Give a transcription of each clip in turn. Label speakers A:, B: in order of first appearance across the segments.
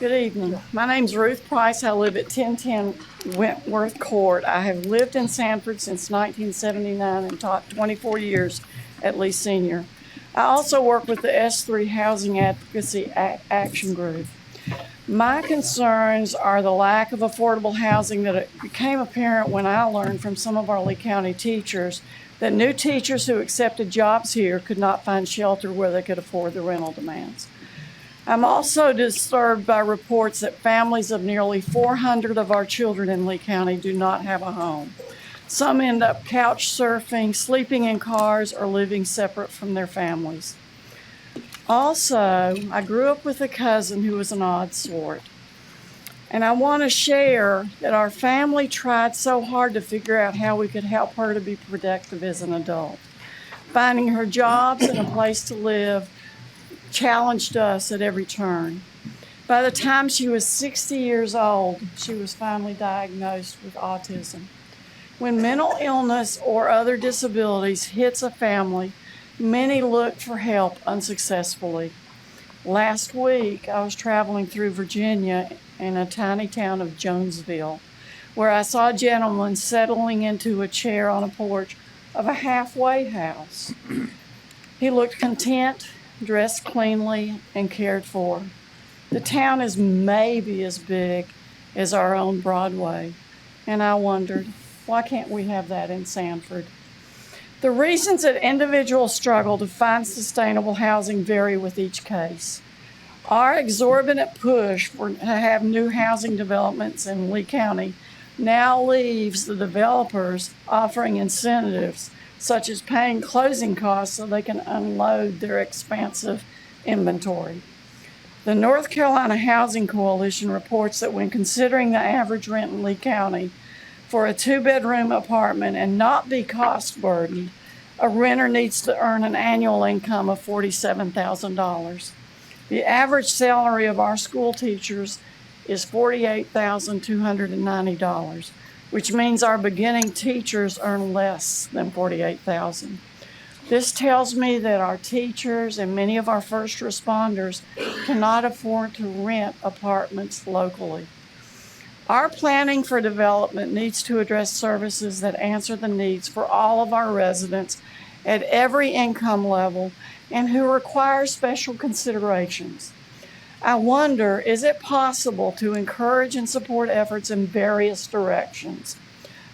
A: Good evening. My name's Ruth Price. I live at 1010 Wentworth Court. I have lived in Sanford since 1979 and taught 24 years at Lee Senior. I also work with the S3 Housing Advocacy Action Group. My concerns are the lack of affordable housing that became apparent when I learned from some of our Lee County teachers that new teachers who accepted jobs here could not find shelter where they could afford the rental demands. I'm also disturbed by reports that families of nearly 400 of our children in Lee County do not have a home. Some end up couch surfing, sleeping in cars, or living separate from their families. Also, I grew up with a cousin who was an odd sort. And I want to share that our family tried so hard to figure out how we could help her to be productive as an adult. Finding her jobs and a place to live challenged us at every turn. By the time she was 60 years old, she was finally diagnosed with autism. When mental illness or other disabilities hits a family, many look for help unsuccessfully. Last week, I was traveling through Virginia in a tiny town of Jonesville, where I saw a gentleman settling into a chair on a porch of a halfway house. He looked content, dressed cleanly, and cared for. The town is maybe as big as our own Broadway, and I wondered, why can't we have that in Sanford? The reasons that individuals struggle to find sustainable housing vary with each case. Our exorbitant push to have new housing developments in Lee County now leaves the developers offering incentives such as paying closing costs so they can unload their expansive inventory. The North Carolina Housing Coalition reports that when considering the average rent in Lee County for a 2-bedroom apartment and not be cost burdened, a renter needs to earn an annual income of $47,000. The average salary of our school teachers is $48,290. which means our beginning teachers earn less than $48,000. This tells me that our teachers and many of our first responders cannot afford to rent apartments locally. Our planning for development needs to address services that answer the needs for all of our residents at every income level and who require special considerations. I wonder, is it possible to encourage and support efforts in various directions?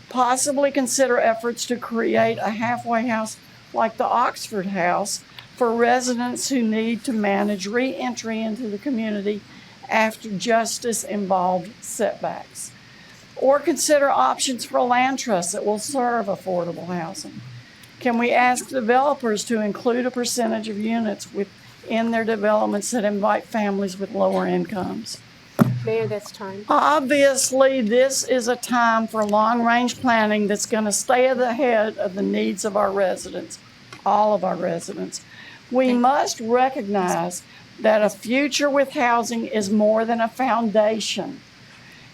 A: Possibly consider efforts to create a halfway house like the Oxford House for residents who need to manage re-entry into the community after justice-involved setbacks. Or consider options for a land trust that will serve affordable housing. Can we ask developers to include a percentage of units in their developments that invite families with lower incomes?
B: Mayor, that's time.
A: Obviously, this is a time for long-range planning that's going to stay ahead of the needs of our residents, all of our residents. We must recognize that a future with housing is more than a foundation.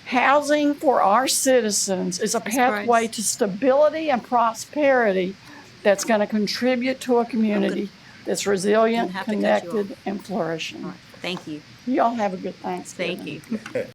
A: Housing for our citizens is a pathway to stability and prosperity that's going to contribute to a community that's resilient, connected, and flourishing.
B: All right. Thank you.
A: Y'all have a good Thanksgiving.
B: Thank you.